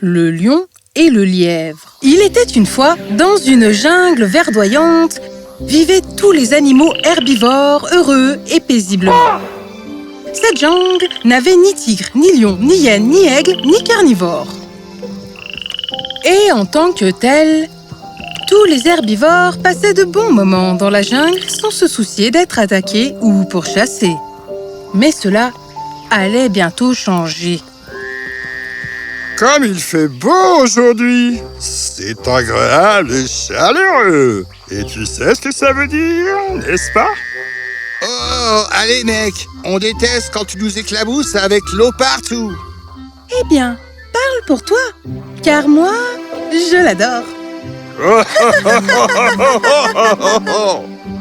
Le lion et le lièvre. Il était une fois, dans une jungle verdoyante, vivaient tous les animaux herbivores, heureux et paisiblement. Cette jungle n'avait ni tigre, ni lion, ni hyène, ni aigle, ni carnivore. Et en tant que tel, tous les herbivores passaient de bons moments dans la jungle sans se soucier d'être attaqués ou pourchassés. Mais cela allait bientôt changer. Comme il fait beau aujourd'hui, c'est agréable et chaleureux. Et tu sais ce que ça veut dire, n'est-ce pas? Oh, allez mec, on déteste quand tu nous éclabousses avec l'eau partout. Eh bien, parle pour toi, car moi, je l'adore.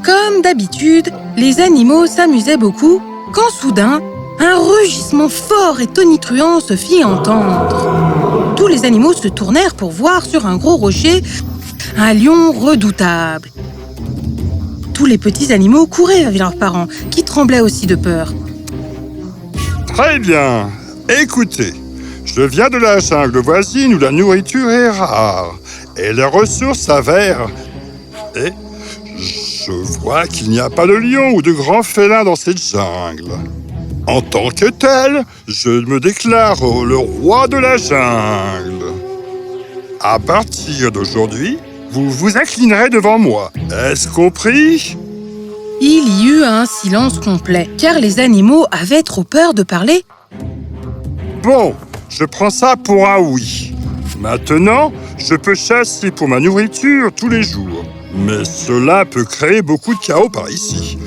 Comme d'habitude, les animaux s'amusaient beaucoup quand soudain, un rugissement fort et tonitruant se fit entendre. Tous les animaux se tournèrent pour voir sur un gros rocher un lion redoutable. Tous les petits animaux couraient avec leurs parents, qui tremblaient aussi de peur. Très bien. Écoutez, je viens de la jungle voisine où la nourriture est rare et les ressources s'avèrent. Et je vois qu'il n'y a pas de lion ou de grands félins dans cette jungle. En tant que tel, je me déclare le roi de la jungle. À partir d'aujourd'hui, vous vous inclinerez devant moi. Est-ce compris? Il y eut un silence complet, car les animaux avaient trop peur de parler. Bon, je prends ça pour un oui. Maintenant, je peux chasser pour ma nourriture tous les jours. Mais cela peut créer beaucoup de chaos par ici.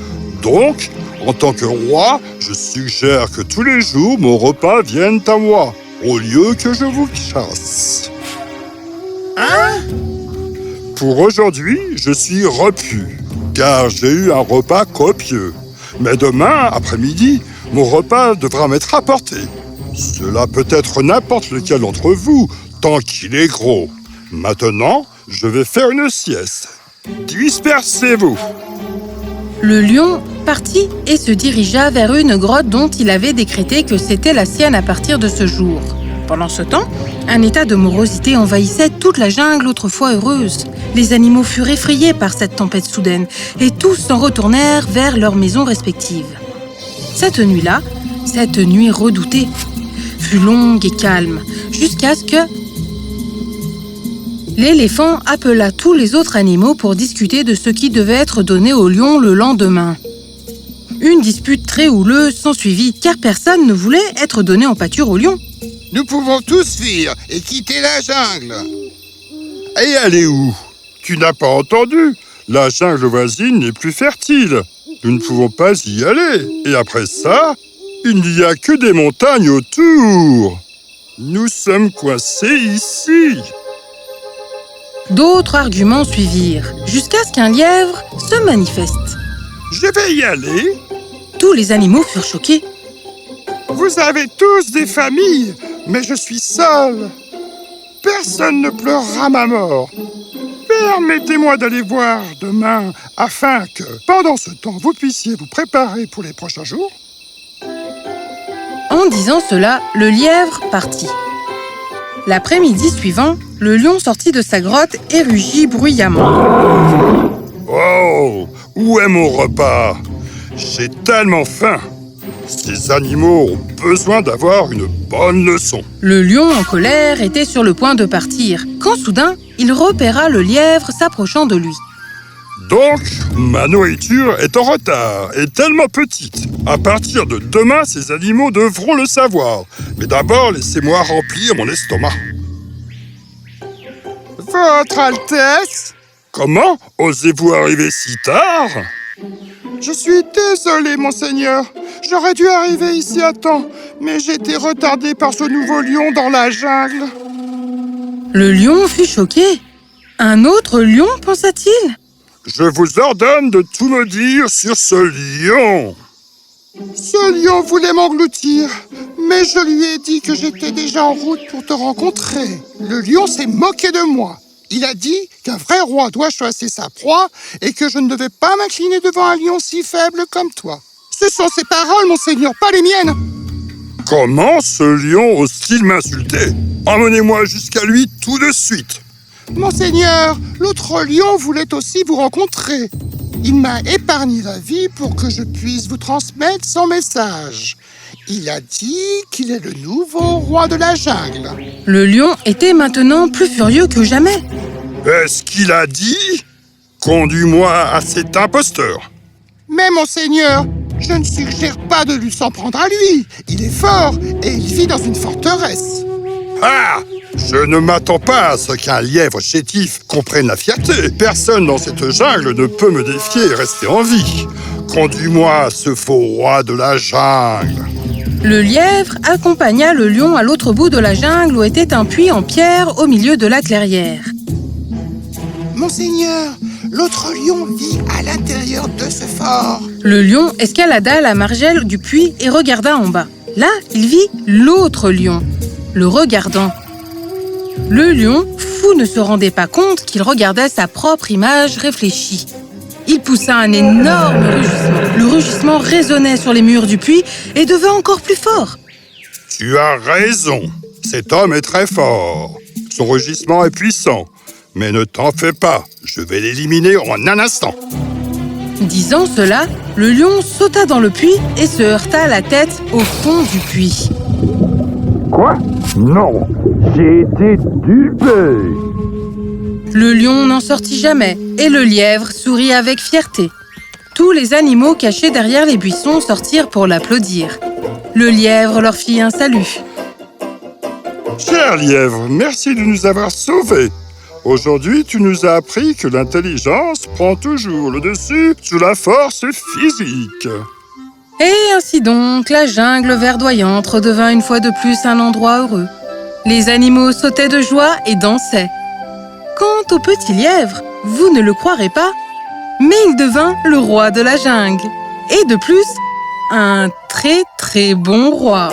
Donc, en tant que roi, je suggère que tous les jours, mon repas vienne à moi, au lieu que je vous chasse. Hein? Pour aujourd'hui, je suis repu, car j'ai eu un repas copieux. Mais demain, après-midi, mon repas devra m'être apporté. Cela peut être n'importe lequel d'entre vous, tant qu'il est gros. Maintenant, je vais faire une sieste. Dispersez-vous. Le lion partit et se dirigea vers une grotte dont il avait décrété que c'était la sienne à partir de ce jour. Pendant ce temps, un état de morosité envahissait toute la jungle autrefois heureuse. Les animaux furent effrayés par cette tempête soudaine et tous s'en retournèrent vers leurs maisons respectives. Cette nuit-là, cette nuit redoutée, fut longue et calme jusqu'à ce que l'éléphant appela tous les autres animaux pour discuter de ce qui devait être donné au lion le lendemain. Une dispute très houleuse s'ensuivit, car personne ne voulait être donné en pâture au lion. Nous pouvons tous fuir et quitter la jungle. Et aller où? Tu n'as pas entendu? La jungle voisine n'est plus fertile. Nous ne pouvons pas y aller. Et après ça, il n'y a que des montagnes autour. Nous sommes coincés ici. D'autres arguments suivirent, jusqu'à ce qu'un lièvre se manifeste. Je vais y aller. Tous les animaux furent choqués. Vous avez tous des familles, mais je suis seul. Personne ne pleurera ma mort. Permettez-moi d'aller voir demain, afin que, pendant ce temps, vous puissiez vous préparer pour les prochains jours. En disant cela, le lièvre partit. L'après-midi suivant, le lion sortit de sa grotte et rugit bruyamment. Oh, où est mon repas? J'ai tellement faim. Ces animaux ont besoin d'avoir une bonne leçon. Le lion en colère était sur le point de partir, quand soudain, il repéra le lièvre s'approchant de lui. Donc, ma nourriture est en retard et tellement petite. À partir de demain, ces animaux devront le savoir. Mais d'abord, laissez-moi remplir mon estomac. Votre Altesse? Comment osez-vous arriver si tard? Je suis désolé, monseigneur. J'aurais dû arriver ici à temps, mais j'ai été retardé par ce nouveau lion dans la jungle. Le lion fut choqué. Un autre lion, pensa-t-il? Je vous ordonne de tout me dire sur ce lion. Ce lion voulait m'engloutir, mais je lui ai dit que j'étais déjà en route pour te rencontrer. Le lion s'est moqué de moi. Il a dit qu'un vrai roi doit chasser sa proie et que je ne devais pas m'incliner devant un lion si faible comme toi. Ce sont ses paroles, monseigneur, pas les miennes. Comment ce lion ose-t-il m'insulter? Emmenez-moi jusqu'à lui tout de suite. Monseigneur, l'autre lion voulait aussi vous rencontrer. Il m'a épargné la vie pour que je puisse vous transmettre son message. Il a dit qu'il est le nouveau roi de la jungle. Le lion était maintenant plus furieux que jamais. Est-ce qu'il a dit? Conduis-moi à cet imposteur. Mais monseigneur, je ne suggère pas de lui s'en prendre à lui. Il est fort et il vit dans une forteresse. Ah! Je ne m'attends pas à ce qu'un lièvre chétif comprenne la fierté. Personne dans cette jungle ne peut me défier et rester en vie. Conduis-moi à ce faux roi de la jungle. Le lièvre accompagna le lion à l'autre bout de la jungle où était un puits en pierre au milieu de la clairière. Monseigneur, l'autre lion vit à l'intérieur de ce fort. Le lion escalada la margelle du puits et regarda en bas. Là, il vit l'autre lion, le regardant. Le lion, fou, ne se rendait pas compte qu'il regardait sa propre image réfléchie. Il poussa un énorme rugissement. Le rugissement résonnait sur les murs du puits et devint encore plus fort. Tu as raison. Cet homme est très fort. Son rugissement est puissant. Mais ne t'en fais pas. Je vais l'éliminer en un instant. Disant cela, le lion sauta dans le puits et se heurta la tête au fond du puits. Quoi? Non, j'ai été dupé. Le lion n'en sortit jamais et le lièvre sourit avec fierté. Tous les animaux cachés derrière les buissons sortirent pour l'applaudir. Le lièvre leur fit un salut. Cher lièvre, merci de nous avoir sauvés. Aujourd'hui, tu nous as appris que l'intelligence prend toujours le dessus sur la force physique. Et ainsi donc, la jungle verdoyante redevint une fois de plus un endroit heureux. Les animaux sautaient de joie et dansaient. Quant au petit lièvre, vous ne le croirez pas, mais il devint le roi de la jungle. Et de plus, un très très bon roi.